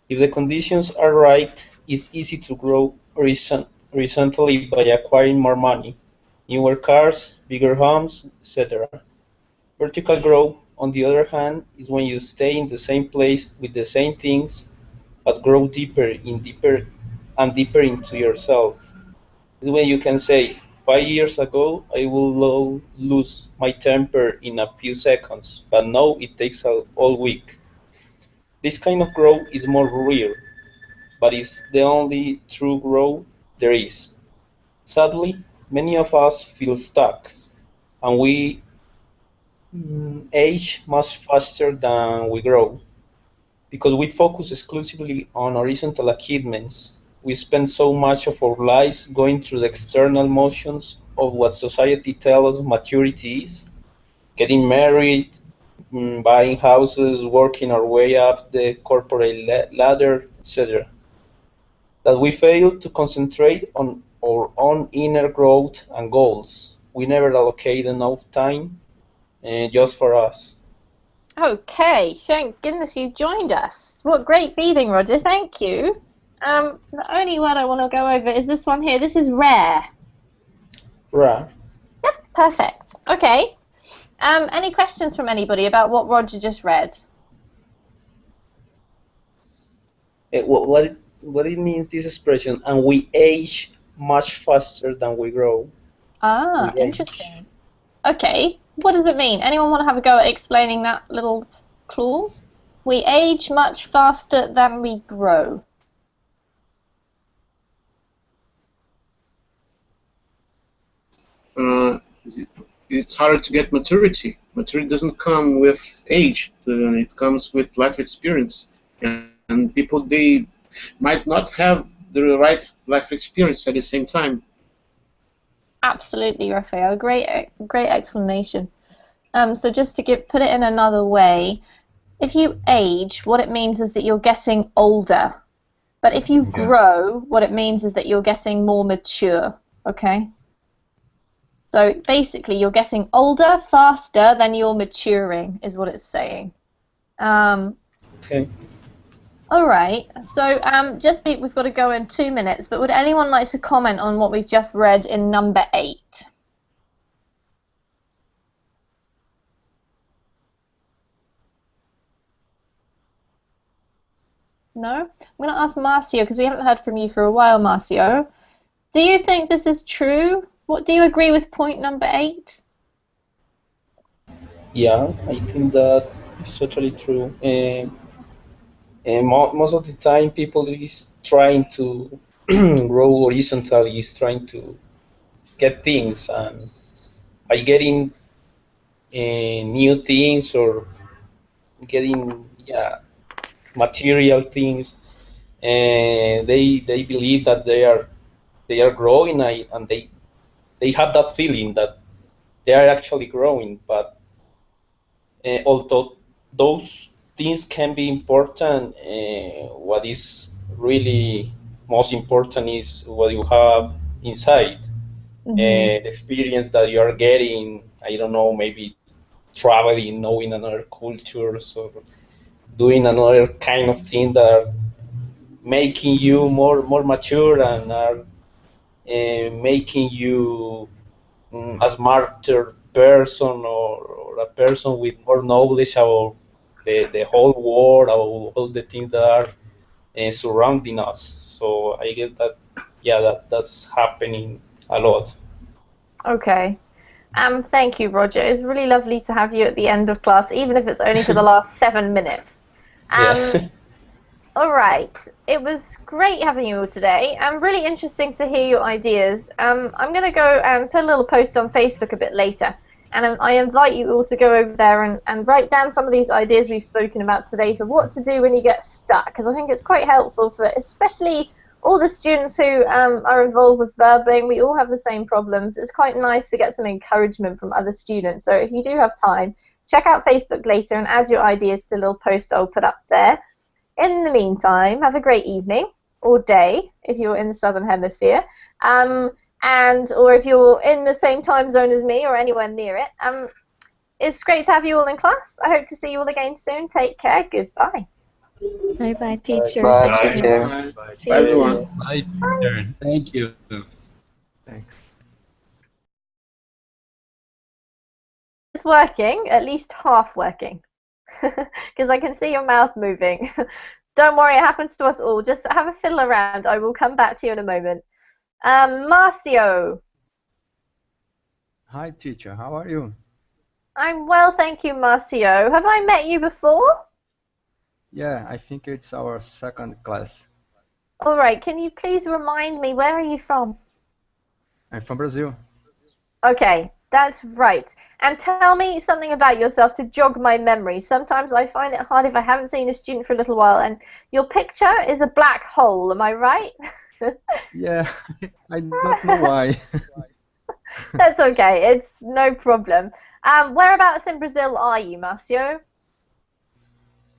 If the conditions are right, it's easy to grow horizontally by acquiring more money, newer cars, bigger homes, etc. Vertical growth, on the other hand, is when you stay in the same place with the same things, but grow deeper and deeper into yourself. It's when you can say, 5 years ago, I will lose my temper in a few seconds, but now it takes all week. This kind of growth is more real, but it's the only true growth there is. Sadly, many of us feel stuck, and we age much faster than we grow. Because we focus exclusively on horizontal achievements, we spend so much of our lives going through the external motions of what society tells us maturity is, getting married, buying houses, working our way up the corporate ladder, etc., that we fail to concentrate on our own inner growth and goals. We never allocate enough time just for us. Okay, thank goodness you joined us. What great feeding, Roger. Thank you. The only word I want to go over is this one here. This is rare. Rare. Yep, perfect. Okay. Any questions from anybody about what Roger just read? What it means, this expression? And we age much faster than we grow. Ah, We age. interesting. Okay, what does it mean? Anyone want to have a go at explaining that little clause? We age much faster than we grow. It's harder to get maturity. Maturity doesn't come with age. It comes with life experience. And people, they might not have the right life experience at the same time. Absolutely, Raphael. Great explanation. So just to put it in another way, if you age, what it means is that you're getting older. But if you grow, what it means is that you're getting more mature. Okay? So basically, you're getting older faster than you're maturing, is what it's saying. Okay. All right. So we've got to go in 2 minutes. But would anyone like to comment on what we've just read in number 8? No? I'm going to ask Marcio because we haven't heard from you for a while, Marcio. Do you think this is true? What do you agree with point number 8? Yeah, I think that is totally true. And most of the time, people is trying to grow horizontally, is trying to get things, and by getting new things or getting material things, and they believe that they are growing, and they have that feeling that they are actually growing. But although those things can be important, what is really most important is what you have inside, the experience that you are getting. I don't know, maybe traveling, knowing another cultures, or doing another kind of thing that are making you more mature and are making you a smarter person, or a person with more knowledge about the whole world, about all the things that are surrounding us. So I guess that, that's happening a lot. Okay. Thank you, Roger. It's really lovely to have you at the end of class, even if it's only for the last 7 minutes. Yeah. All right. It was great having you all today. Really interesting to hear your ideas. I'm going to go and put a little post on Facebook a bit later. And I invite you all to go over there and write down some of these ideas we've spoken about today for what to do when you get stuck. Because I think it's quite helpful for especially all the students who are involved with verbling. We all have the same problems. It's quite nice to get some encouragement from other students. So if you do have time, check out Facebook later and add your ideas to the little post I'll put up there. In the meantime, have a great evening or day if you're in the Southern Hemisphere, or if you're in the same time zone as me or anywhere near it. It's great to have you all in class. I hope to see you all again soon. Take care. Goodbye. Bye bye, teacher. Bye, Thank take you. care. See Bye, you everyone. soon. Bye, teacher. Thank you. Thanks. It's working, at least half working, because I can see your mouth moving. Don't worry, it happens to us all. Just have a fiddle around. I will come back to you in a moment. Marcio. Hi, teacher. How are you? I'm well, thank you, Marcio. Have I met you before? Yeah, I think it's our second class. All right, can you please remind me, where are you from? I'm from Brazil. Okay, that's right. And tell me something about yourself to jog my memory. Sometimes I find it hard if I haven't seen a student for a little while, and your picture is a black hole, am I right? Yeah, I don't know why. That's okay, it's no problem. Whereabouts in Brazil are you, Marcio?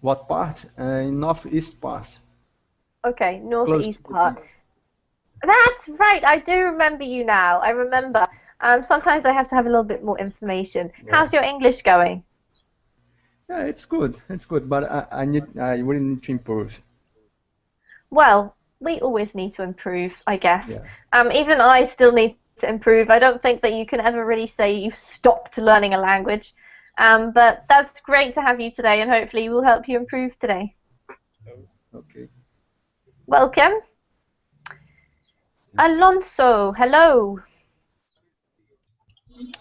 What part? In northeast part, Okay, close to northeast the part. beach. That's right, I do remember you now. I remember. Sometimes I have to have a little bit more information. Yeah. How's your English going? Yeah, it's good. It's good, but I really need to improve. Well, we always need to improve, I guess. Yeah. Even I still need to improve. I don't think that you can ever really say you've stopped learning a language. But that's great to have you today, and hopefully we'll help you improve today. Okay. Welcome. Alonso, hello.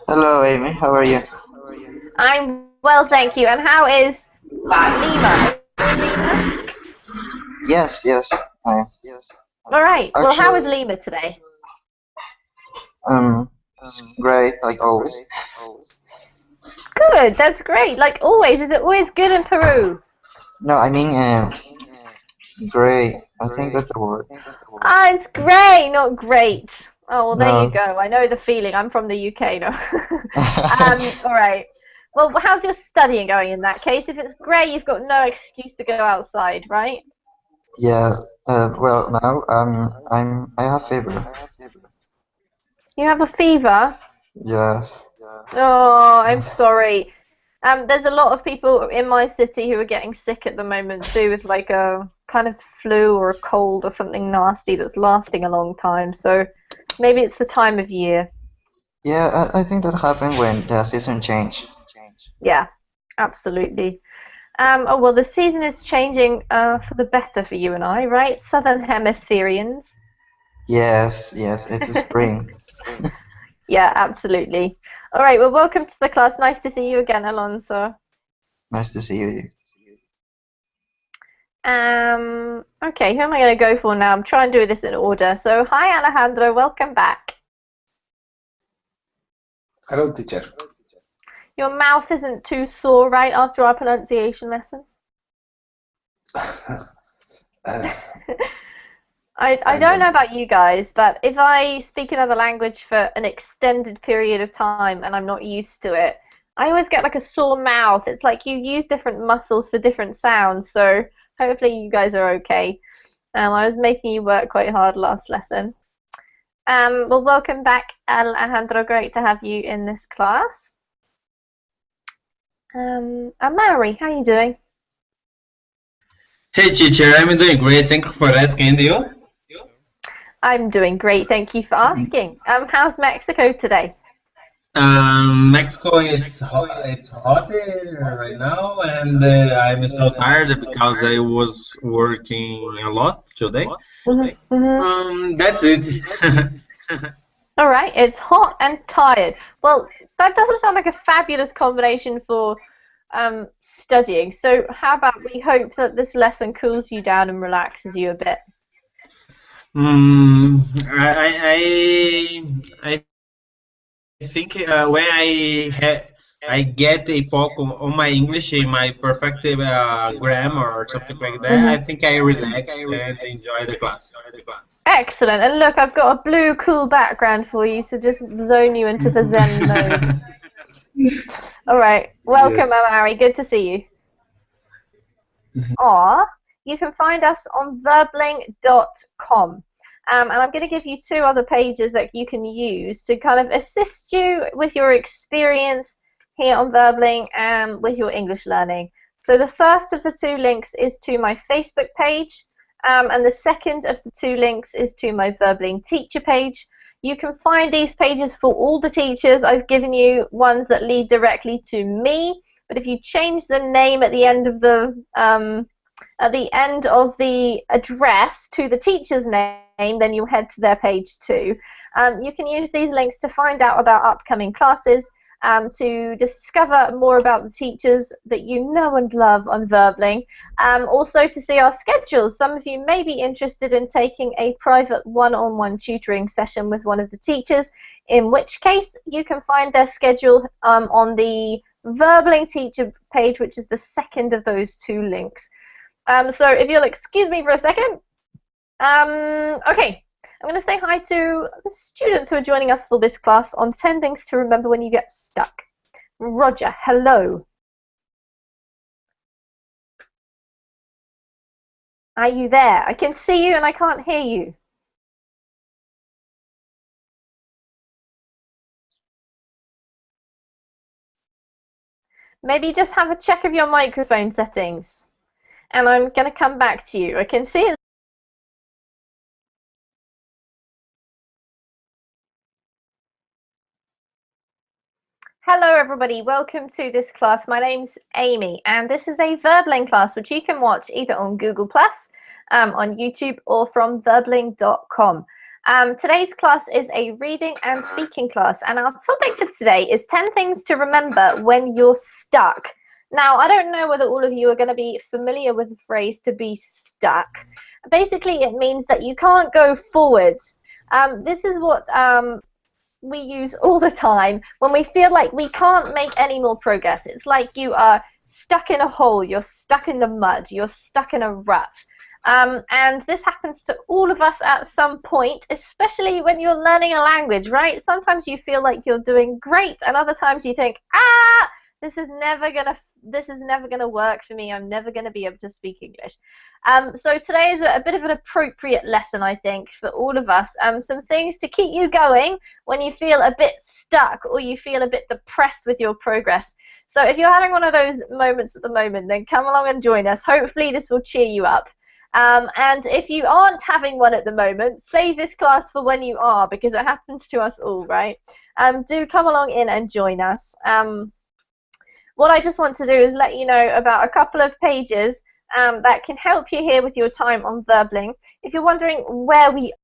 Hello, Amy. How are you? I'm well, thank you. And how is Lima? Are you in Lima? Yes, yes. I All right. Well, how is actually, Lima today? it's great like always. Good. That's great. Like always. Is it always good in Peru? No, I mean, great. I think that's the word. Ah, it's grey, not great. Oh, well, there you No. go. I know the feeling. I'm from the UK, no. All right. Well, how's your studying going in that case? If it's grey, you've got no excuse to go outside, right? Yeah. Well, now I have fever. You have a fever? Yes. Oh, I'm sorry. There's a lot of people in my city who are getting sick at the moment too, with like a kind of flu or a cold or something nasty that's lasting a long time. So maybe it's the time of year. Yeah, I think that happened when the season changed. Yeah, absolutely. Oh well, the season is changing for the better for you and I, right? Southern Hemispherians. Yes, yes, it's spring. Yeah, absolutely. All right, well, welcome to the class. Nice to see you again, Alonso. Nice to see you. Okay, who am I going to go for now? I'm trying to do this in order. So, hi, Alejandro. Welcome back. Hello, teacher. Your mouth isn't too sore, right, after our pronunciation lesson? Uh, I don't know about you guys, but if I speak another language for an extended period of time and I'm not used to it, I always get like a sore mouth. It's like you use different muscles for different sounds, so hopefully you guys are okay. I was making you work quite hard last lesson. Well, welcome back, Alejandro. Great to have you in this class. Mary, how are you doing? Hey, teacher, I'm doing great. Thank you for asking. And you? I'm doing great, thank you for asking. How's Mexico today? Mexico, it's hot right now, and I'm so tired because I was working a lot today. That's it. All right, it's hot and tired. Well, that doesn't sound like a fabulous combination for studying. So how about we hope that this lesson cools you down and relaxes you a bit? Mm, I think when I get a focus on my English, in my perfect grammar or something like that, I think I relax and enjoy the class. Excellent. And look, I've got a blue cool background for you to just zone you into the Zen mode. All right. Welcome, Yes. Amari. Good to see you. Or you can find us on verbling.com. And I'm going to give you two other pages that you can use to kind of assist you with your experience here on Verbling and with your English learning. So the first of the two links is to my Facebook page, and the second of the two links is to my Verbling teacher page. You can find these pages for all the teachers. I've given you ones that lead directly to me, but if you change the name at the end of the address to the teacher's name, then you head to their page too. You can use these links to find out about upcoming classes, to discover more about the teachers that you know and love on Verbling, also to see our schedules. Some of you may be interested in taking a private one-on-one tutoring session with one of the teachers, in which case you can find their schedule on the Verbling teacher page, which is the second of those two links. So if you'll excuse me for a second. Okay, I'm going to say hi to the students who are joining us for this class on 10 things to remember when you get stuck. Roger, hello. Are you there? I can see you and I can't hear you. maybe just have a check of your microphone settings. And I'm going to come back to you. I can see it. Hello everybody, welcome to this class. My name's Amy and this is a Verbling class which you can watch either on Google+, on YouTube or from verbling.com. Today's class is a reading and speaking class and our topic for today is 10 things to remember when you're stuck. Now, I don't know whether all of you are going to be familiar with the phrase to be stuck. Basically, it means that you can't go forward. This is what we use all the time when we feel like we can't make any more progress. It's like you are stuck in a hole, you're stuck in the mud, you're stuck in a rut. And this happens to all of us at some point, especially when you're learning a language, right? Sometimes you feel like you're doing great, and other times you think, this is never gonna work for me. I'm never gonna be able to speak English. So today is a bit of an appropriate lesson, I think, for all of us. Some things to keep you going when you feel a bit stuck or you feel a bit depressed with your progress. So if you're having one of those moments at the moment, then come along and join us. Hopefully this will cheer you up. And if you aren't having one at the moment, save this class for when you are, because it happens to us all, right? Do come along in and join us. What I just want to do is let you know about a couple of pages that can help you here with your time on Verbling. If you're wondering where we